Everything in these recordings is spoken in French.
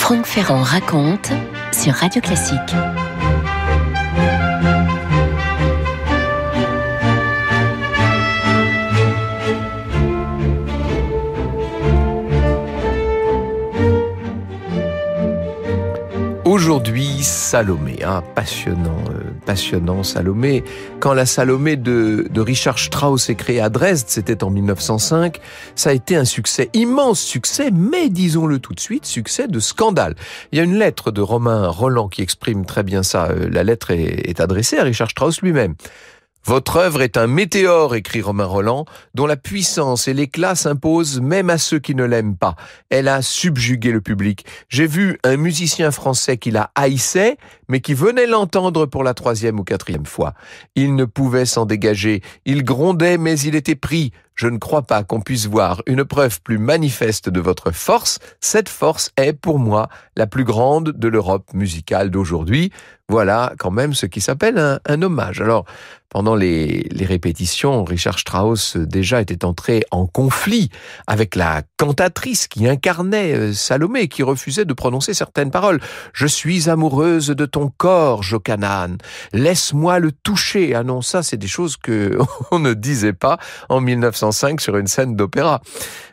Franck Ferrand raconte sur Radio Classique. Aujourd'hui, Salomé, passionnant Salomé. Quand la Salomé de Richard Strauss est créée à Dresde, c'était en 1905, ça a été un succès, immense succès, mais disons-le tout de suite, succès de scandale. Il y a une lettre de Romain Roland qui exprime très bien ça. La lettre est adressée à Richard Strauss lui-même. Votre œuvre est un météore, écrit Romain Roland, dont la puissance et l'éclat s'imposent même à ceux qui ne l'aiment pas. Elle a subjugué le public. J'ai vu un musicien français qui la haïssait, mais qui venait l'entendre pour la 3e ou 4e fois. Il ne pouvait s'en dégager. Il grondait, mais il était pris. Je ne crois pas qu'on puisse voir une preuve plus manifeste de votre force. Cette force est, pour moi, la plus grande de l'Europe musicale d'aujourd'hui. Voilà quand même ce qui s'appelle un hommage. Alors, pendant les répétitions, Richard Strauss déjà était entré en conflit avec la cantatrice qui incarnait Salomé, qui refusait de prononcer certaines paroles. « Je suis amoureuse de ton corps, Jochanan. Laisse-moi le toucher. » Ah non, ça, c'est des choses que on ne disait pas en 1905 sur une scène d'opéra.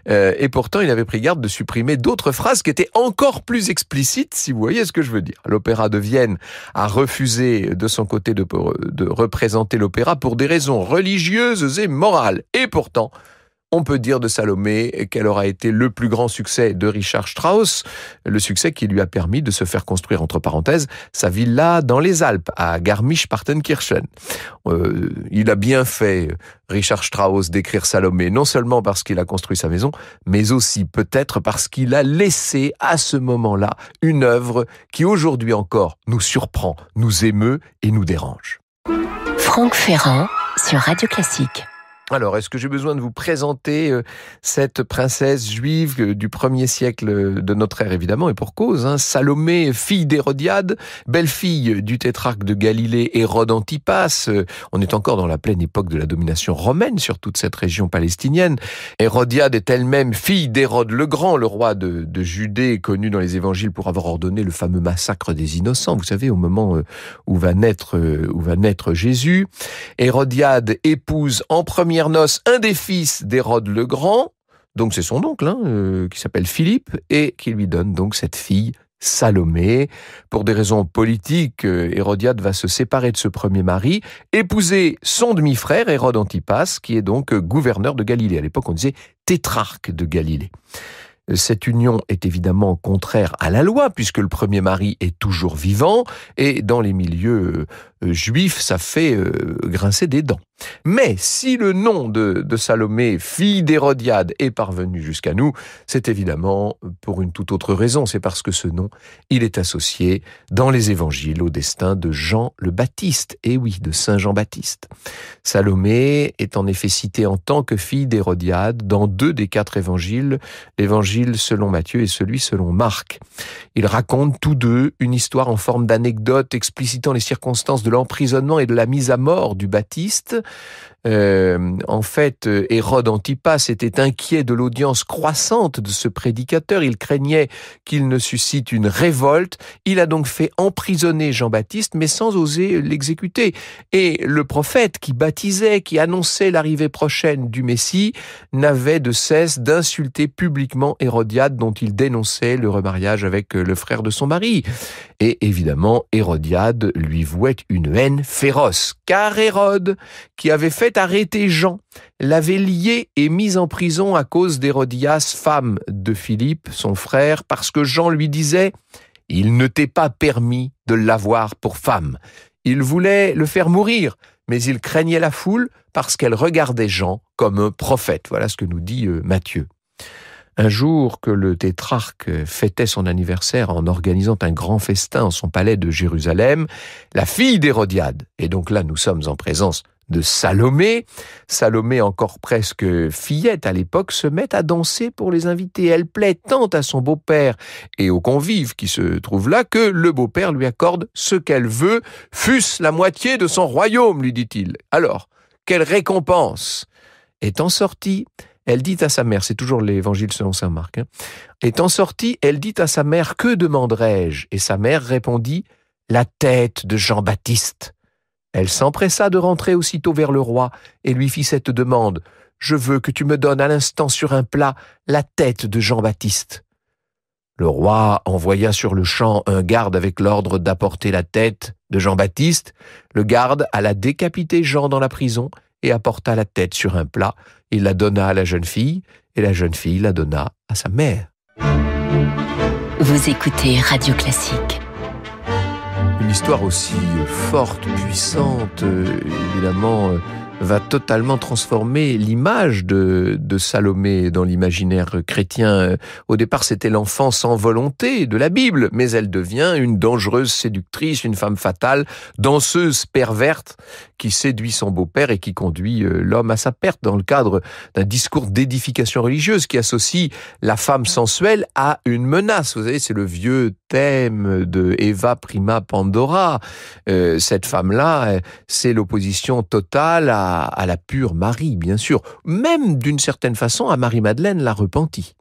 Et pourtant, il avait pris garde de supprimer d'autres phrases qui étaient encore plus explicites, si vous voyez ce que je veux dire. L'Opéra de Vienne a refusé de son côté de représenter l'opéra pour des raisons religieuses et morales. Et pourtant, on peut dire de Salomé qu'elle aura été le plus grand succès de Richard Strauss, le succès qui lui a permis de se faire construire, entre parenthèses, sa villa dans les Alpes, à Garmisch-Partenkirchen. Il a bien fait, Richard Strauss, d'écrire Salomé, non seulement parce qu'il a construit sa maison, mais aussi peut-être parce qu'il a laissé à ce moment-là une œuvre qui aujourd'hui encore nous surprend, nous émeut et nous dérange. Franck Ferrand sur Radio Classique. Alors, est-ce que j'ai besoin de vous présenter cette princesse juive du 1er siècle de notre ère, évidemment, et pour cause, Salomé, fille d'Hérodiade, belle-fille du tétrarque de Galilée, Hérode Antipas. On est encore dans la pleine époque de la domination romaine sur toute cette région palestinienne. Hérodiade est elle-même fille d'Hérode le Grand, le roi de Judée, connu dans les évangiles pour avoir ordonné le fameux massacre des innocents, vous savez, au moment où va naître Jésus. Hérodiade épouse en première noces un des fils d'Hérode le Grand, donc c'est son oncle, qui s'appelle Philippe, et qui lui donne donc cette fille Salomé. Pour des raisons politiques, Hérodiade va se séparer de ce premier mari, épouser son demi-frère, Hérode Antipas, qui est donc gouverneur de Galilée. À l'époque, on disait tétrarque de Galilée. Cette union est évidemment contraire à la loi, puisque le premier mari est toujours vivant, et dans les milieux juifs, ça fait grincer des dents. Mais si le nom de Salomé, fille d'Hérodiade, est parvenu jusqu'à nous, c'est évidemment pour une toute autre raison. C'est parce que ce nom, il est associé dans les évangiles au destin de Jean le Baptiste. Et oui, de Saint Jean-Baptiste. Salomé est en effet citée en tant que fille d'Hérodiade dans 2 des 4 évangiles, l'évangile selon Matthieu et celui selon Marc. Ils racontent tous deux une histoire en forme d'anecdote explicitant les circonstances de l'emprisonnement et de la mise à mort du Baptiste. En fait, Hérode Antipas était inquiet de l'audience croissante de ce prédicateur. Il craignait qu'il ne suscite une révolte. Il a donc fait emprisonner Jean-Baptiste, mais sans oser l'exécuter. Et le prophète qui baptisait, qui annonçait l'arrivée prochaine du Messie, n'avait de cesse d'insulter publiquement Hérodiade, dont il dénonçait le remariage avec le frère de son mari. Et évidemment, Hérodiade lui vouait une haine féroce, car Hérode, qui avait fait arrêter Jean, l'avait lié et mis en prison à cause d'Hérodias, femme de Philippe, son frère, parce que Jean lui disait « Il ne t'est pas permis de l'avoir pour femme ». Il voulait le faire mourir, mais il craignait la foule parce qu'elle regardait Jean comme un prophète. Voilà ce que nous dit Matthieu. Un jour que le tétrarque fêtait son anniversaire en organisant un grand festin en son palais de Jérusalem, la fille d'Hérodiade, et donc là nous sommes en présence de Salomé, encore presque fillette à l'époque, se met à danser pour les invités. Elle plaît tant à son beau-père et aux convives qui se trouvent là que le beau-père lui accorde ce qu'elle veut, fût-ce la moitié de son royaume, lui dit-il. Alors, quelle récompense? Étant sortie, Elle dit à sa mère, c'est toujours l'évangile selon saint Marc, étant sortie, elle dit à sa mère, que demanderai-je? Et sa mère répondit, la tête de Jean-Baptiste. Elle s'empressa de rentrer aussitôt vers le roi et lui fit cette demande, je veux que tu me donnes à l'instant sur un plat la tête de Jean-Baptiste. Le roi envoya sur le champ un garde avec l'ordre d'apporter la tête de Jean-Baptiste. Le garde alla décapiter Jean dans la prison et apporta la tête sur un plat. Il la donna à la jeune fille et la jeune fille la donna à sa mère. Vous écoutez Radio Classique. Une histoire aussi forte, puissante, évidemment, va totalement transformer l'image de Salomé dans l'imaginaire chrétien. Au départ, c'était l'enfant sans volonté de la Bible, mais elle devient une dangereuse séductrice, une femme fatale, danseuse perverte, qui séduit son beau-père et qui conduit l'homme à sa perte dans le cadre d'un discours d'édification religieuse qui associe la femme sensuelle à une menace. Vous savez, c'est le vieux thème de Eva Prima Pandora. Cette femme-là, c'est l'opposition totale à la pure Marie, bien sûr. Même d'une certaine façon à Marie-Madeleine la repentie.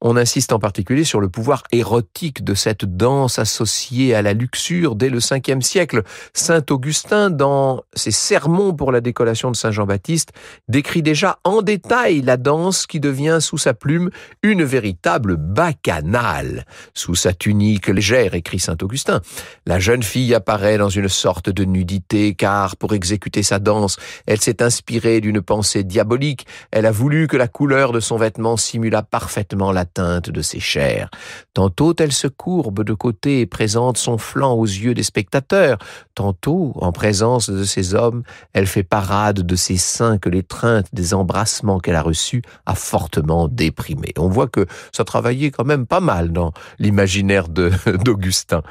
On insiste en particulier sur le pouvoir érotique de cette danse associée à la luxure dès le 5e siècle. Saint Augustin, dans ses sermons pour la décollation de Saint Jean-Baptiste, décrit déjà en détail la danse qui devient sous sa plume une véritable bacchanale. Sous sa tunique légère, écrit Saint Augustin, la jeune fille apparaît dans une sorte de nudité car, pour exécuter sa danse, elle s'est inspirée d'une pensée diabolique. Elle a voulu que la couleur de son vêtement simulât parfaitement la teinte de ses chairs. Tantôt, elle se courbe de côté et présente son flanc aux yeux des spectateurs. Tantôt, en présence de ces hommes, elle fait parade de ses seins que l'étreinte des embrassements qu'elle a reçus a fortement déprimé. On voit que ça travaillait quand même pas mal dans l'imaginaire d'Augustin.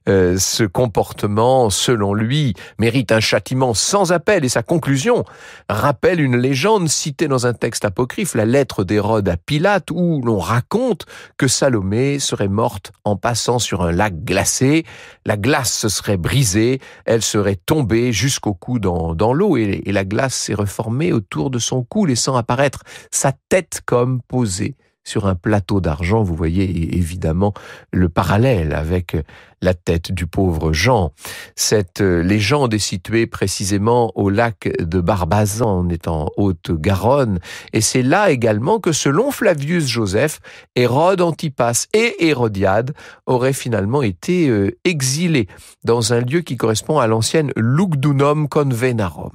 Ce comportement, selon lui, mérite un châtiment sans appel et sa conclusion rappelle une légende citée dans un texte apocryphe, la lettre d'Hérode à Pilate, où l'on raconte que Salomé serait morte en passant sur un lac glacé. La glace se serait brisée, elle serait tombée jusqu'au cou dans l'eau et la glace s'est reformée autour de son cou, laissant apparaître sa tête comme posée sur un plateau d'argent. Vous voyez évidemment le parallèle avec la tête du pauvre Jean. Cette légende est située précisément au lac de Barbazan, on est en Haute-Garonne, et c'est là également que, selon Flavius Joseph, Hérode Antipas et Hérodiade auraient finalement été exilés dans un lieu qui correspond à l'ancienne Lugdunum Convenarum.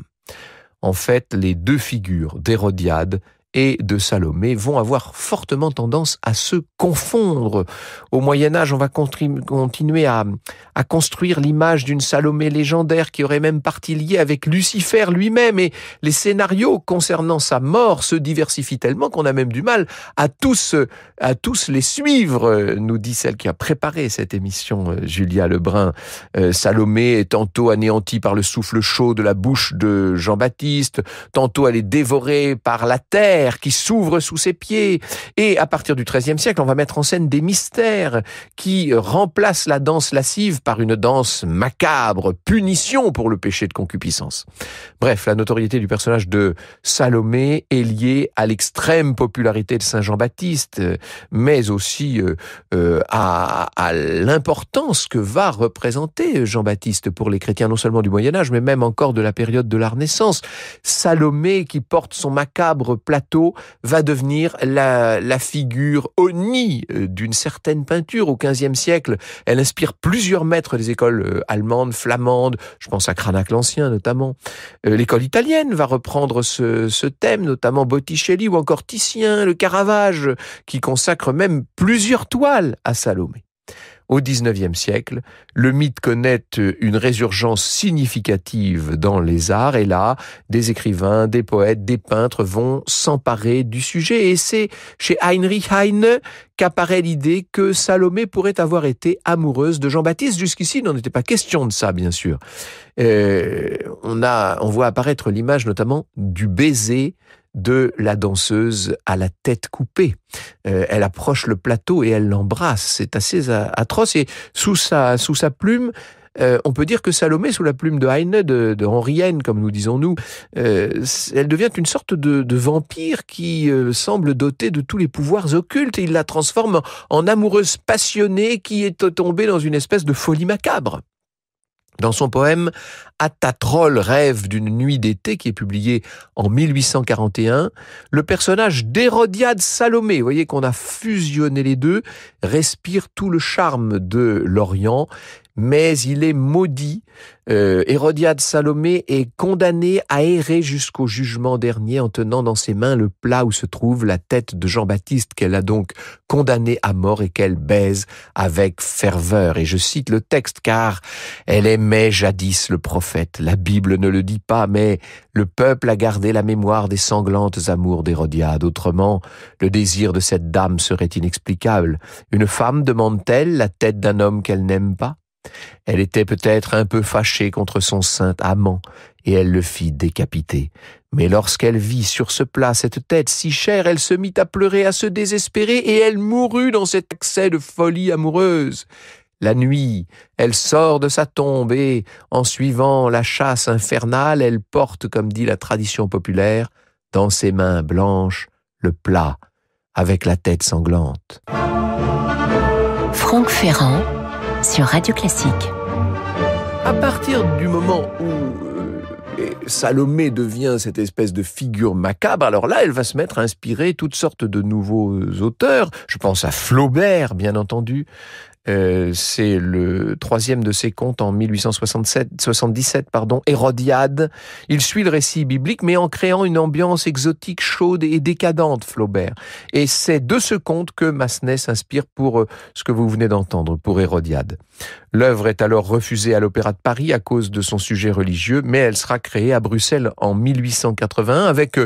En fait, les deux figures d'Hérodiade et de Salomé vont avoir fortement tendance à se confondre. Au Moyen-Âge, on va continuer à construire l'image d'une Salomé légendaire qui aurait même partie liée avec Lucifer lui-même, et les scénarios concernant sa mort se diversifient tellement qu'on a même du mal à tous les suivre, nous dit celle qui a préparé cette émission, Julia Lebrun. Salomé est tantôt anéantie par le souffle chaud de la bouche de Jean-Baptiste, tantôt elle est dévorée par la terre qui s'ouvre sous ses pieds. Et à partir du XIIIe siècle, on va mettre en scène des mystères qui remplacent la danse lascive par une danse macabre, punition pour le péché de concupiscence. Bref, la notoriété du personnage de Salomé est liée à l'extrême popularité de Saint Jean-Baptiste, mais aussi à l'importance que va représenter Jean-Baptiste pour les chrétiens, non seulement du Moyen-Âge, mais même encore de la période de la Renaissance. Salomé, qui porte son macabre plateau, va devenir la figure honnie d'une certaine peinture. Au XVe siècle, elle inspire plusieurs maîtres des écoles allemandes, flamandes, je pense à Cranach l'Ancien notamment. L'école italienne va reprendre ce thème, notamment Botticelli ou encore Titien, le Caravage, qui consacre même plusieurs toiles à Salomé. Au XIXe siècle, le mythe connaît une résurgence significative dans les arts, et là, des écrivains, des poètes, des peintres vont s'emparer du sujet, et c'est chez Heinrich Heine qu'apparaît l'idée que Salomé pourrait avoir été amoureuse de Jean-Baptiste. Jusqu'ici, il n'en était pas question de ça, bien sûr. On voit apparaître l'image notamment du baiser de la danseuse à la tête coupée. Elle approche le plateau et elle l'embrasse. C'est assez atroce. Et sous sa plume, on peut dire que Salomé, sous la plume de Heine, de Henri Heine, comme nous disons-nous, elle devient une sorte de vampire qui semble dotée de tous les pouvoirs occultes. Et il la transforme en amoureuse passionnée qui est tombée dans une espèce de folie macabre. Dans son poème « Atatrol rêve d'une nuit d'été » qui est publié en 1841, le personnage d'Hérodiade Salomé, vous voyez qu'on a fusionné les deux, respire tout le charme de l'Orient, mais il est maudit. Hérodiade Salomé est condamnée à errer jusqu'au jugement dernier en tenant dans ses mains le plat où se trouve la tête de Jean-Baptiste qu'elle a donc condamné à mort et qu'elle baise avec ferveur. Et je cite le texte car elle aimait jadis le prophète. La Bible ne le dit pas, mais le peuple a gardé la mémoire des sanglantes amours d'Hérodiade. Autrement, le désir de cette dame serait inexplicable. Une femme demande-t-elle la tête d'un homme qu'elle n'aime pas ? Elle était peut-être un peu fâchée contre son saint amant, et elle le fit décapiter. Mais lorsqu'elle vit sur ce plat cette tête si chère, elle se mit à pleurer, à se désespérer, et elle mourut dans cet accès de folie amoureuse. La nuit, elle sort de sa tombe et, en suivant la chasse infernale, elle porte, comme dit la tradition populaire, dans ses mains blanches, le plat avec la tête sanglante. Franck Ferrand sur Radio Classique. À partir du moment où Salomé devient cette espèce de figure macabre, alors là, elle va se mettre à inspirer toutes sortes de nouveaux auteurs. Je pense à Flaubert, bien entendu. C'est le troisième de ses contes en 1877, Hérodiade. Il suit le récit biblique, mais en créant une ambiance exotique, chaude et décadente, Flaubert. Et c'est de ce conte que Massenet s'inspire pour ce que vous venez d'entendre, pour Hérodiade. L'œuvre est alors refusée à l'Opéra de Paris à cause de son sujet religieux, mais elle sera créée à Bruxelles en 1881 avec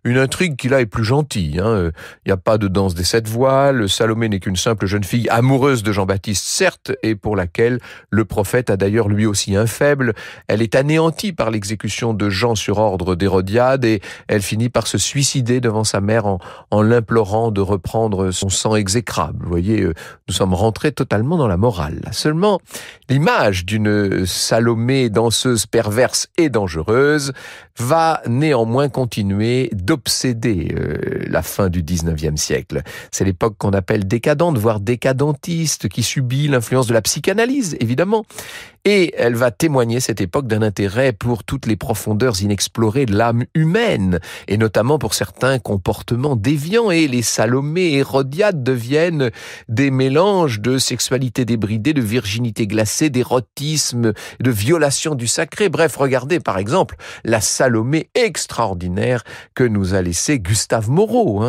une intrigue qui là est plus gentille. Il n'y a pas de danse des 7 voiles, Salomé n'est qu'une simple jeune fille amoureuse de Jean-Baptiste, certes, et pour laquelle le prophète a d'ailleurs lui aussi un faible. Elle est anéantie par l'exécution de Jean sur ordre d'Hérodiade et elle finit par se suicider devant sa mère en l'implorant de reprendre son sang exécrable. Vous voyez, nous sommes rentrés totalement dans la morale. Seulement, l'image d'une Salomé danseuse perverse et dangereuse va néanmoins continuer d'obséder la fin du 19e siècle. C'est l'époque qu'on appelle décadente, voire décadentiste, qui subit l'influence de la psychanalyse, évidemment. Et elle va témoigner, cette époque, d'un intérêt pour toutes les profondeurs inexplorées de l'âme humaine, et notamment pour certains comportements déviants. Et les Salomé et Hérodiade deviennent des mélanges de sexualité débridée, de virginité glacée, d'érotisme, de violation du sacré. Bref, regardez par exemple la Salomé extraordinaire que nous a laissé Gustave Moreau.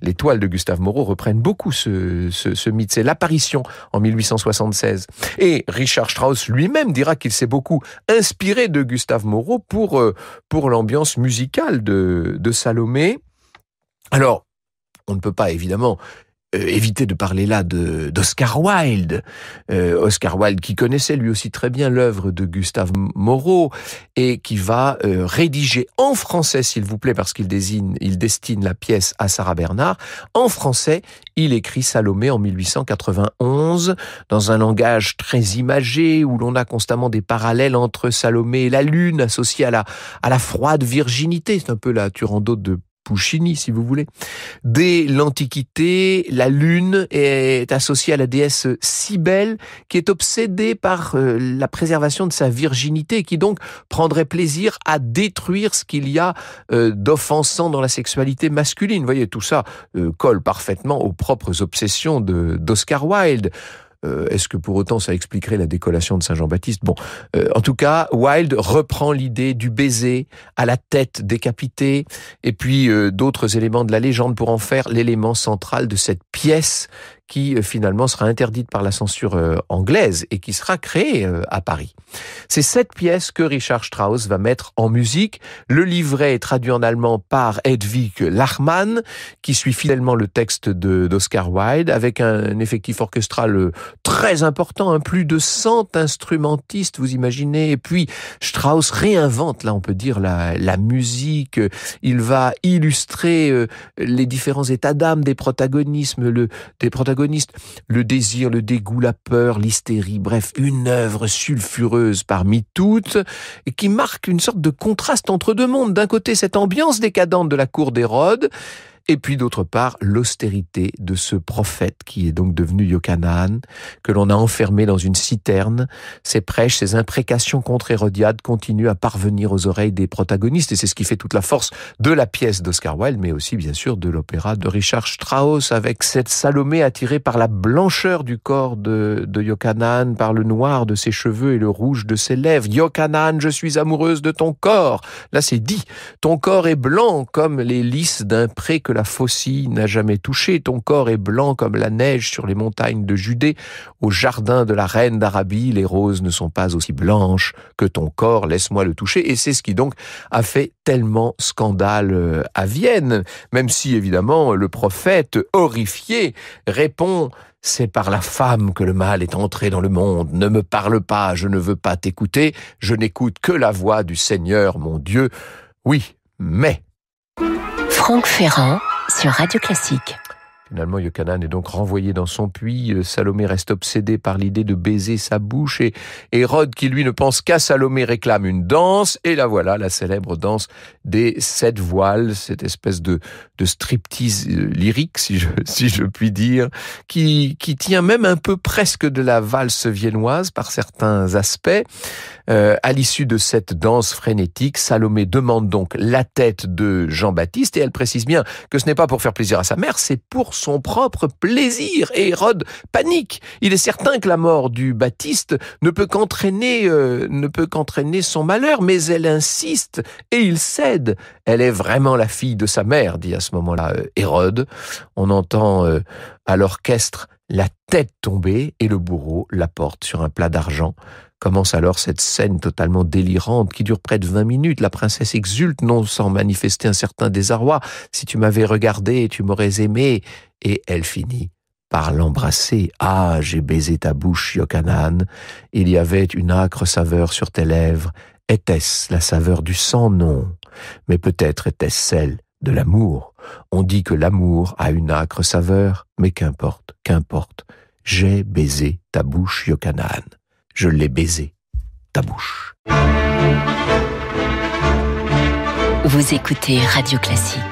Les toiles de Gustave Moreau reprennent beaucoup ce mythe. C'est l'apparition en 1876. Et Richard Strauss lui-même dira qu'il s'est beaucoup inspiré de Gustave Moreau pour l'ambiance musicale de Salomé. Alors, on ne peut pas évidemment éviter de parler là d'Oscar Wilde. Oscar Wilde qui connaissait lui aussi très bien l'œuvre de Gustave Moreau et qui va rédiger en français, s'il vous plaît, parce qu'il destine la pièce à Sarah Bernard. En français, il écrit Salomé en 1891 dans un langage très imagé où l'on a constamment des parallèles entre Salomé et la lune associée à la froide virginité. C'est un peu la Turandot de Puccini, si vous voulez. Dès l'Antiquité, la lune est associée à la déesse Cybèle, qui est obsédée par la préservation de sa virginité, et qui donc prendrait plaisir à détruire ce qu'il y a d'offensant dans la sexualité masculine. Vous voyez, tout ça colle parfaitement aux propres obsessions d'Oscar Wilde. Est-ce que pour autant ça expliquerait la décollation de Saint-Jean-Baptiste ? Bon, en tout cas, Wilde reprend l'idée du baiser à la tête décapitée et puis d'autres éléments de la légende pour en faire l'élément central de cette pièce qui finalement sera interdite par la censure anglaise et qui sera créée à Paris. C'est cette pièce que Richard Strauss va mettre en musique. Le livret est traduit en allemand par Hedwig Lachmann, qui suit fidèlement le texte d'Oscar Wilde, avec un effectif orchestral très important, plus de 100 instrumentistes, vous imaginez. Et puis Strauss réinvente, là on peut dire, la musique. Il va illustrer les différents états d'âme des protagonistes, le désir, le dégoût, la peur, l'hystérie, bref, une œuvre sulfureuse parmi toutes, et qui marque une sorte de contraste entre deux mondes. D'un côté, cette ambiance décadente de la cour d'Hérode, et puis d'autre part, l'austérité de ce prophète qui est donc devenu Yochanan, que l'on a enfermé dans une citerne. Ses prêches, ses imprécations contre Hérodiade continuent à parvenir aux oreilles des protagonistes, et c'est ce qui fait toute la force de la pièce d'Oscar Wilde, mais aussi bien sûr de l'opéra de Richard Strauss, avec cette Salomé attirée par la blancheur du corps de Yochanan, par le noir de ses cheveux et le rouge de ses lèvres. Yochanan, je suis amoureuse de ton corps. Là, c'est dit. Ton corps est blanc comme les lys d'un pré que la faucille n'a jamais touché. Ton corps est blanc comme la neige sur les montagnes de Judée. Au jardin de la reine d'Arabie, les roses ne sont pas aussi blanches que ton corps, laisse-moi le toucher. Et c'est ce qui donc a fait tellement scandale à Vienne, même si évidemment le prophète, horrifié, répond: c'est par la femme que le mal est entré dans le monde. Ne me parle pas, je ne veux pas t'écouter. Je n'écoute que la voix du Seigneur, mon Dieu. Oui, mais... Franck Ferrand sur Radio Classique. Finalement, Yochanan est donc renvoyé dans son puits. Salomé reste obsédée par l'idée de baiser sa bouche, et Hérode, qui lui ne pense qu'à Salomé, réclame une danse. Et la voilà, la célèbre danse des 7 voiles, cette espèce de striptease lyrique, si je puis dire, qui tient même un peu presque de la valse viennoise par certains aspects. À l'issue de cette danse frénétique, Salomé demande donc la tête de Jean-Baptiste, et elle précise bien que ce n'est pas pour faire plaisir à sa mère, c'est pour son propre plaisir. Et Hérode panique. Il est certain que la mort du Baptiste ne peut qu'entraîner son malheur, mais elle insiste et il cède. Elle est vraiment la fille de sa mère, dit à ce moment-là Hérode. On entend à l'orchestre la tête tomber et le bourreau la porte sur un plat d'argent. Commence alors cette scène totalement délirante qui dure près de 20 minutes. La princesse exulte, non sans manifester un certain désarroi. Si tu m'avais regardé, tu m'aurais aimé. Et elle finit par l'embrasser. Ah, j'ai baisé ta bouche, Yochanan. Il y avait une âcre saveur sur tes lèvres. Était-ce la saveur du sang? Non. Mais peut-être était-ce celle de l'amour. On dit que l'amour a une âcre saveur, mais qu'importe. J'ai baisé ta bouche, Yochanan. Je l'ai baisé, ta bouche. Vous écoutez Radio Classique.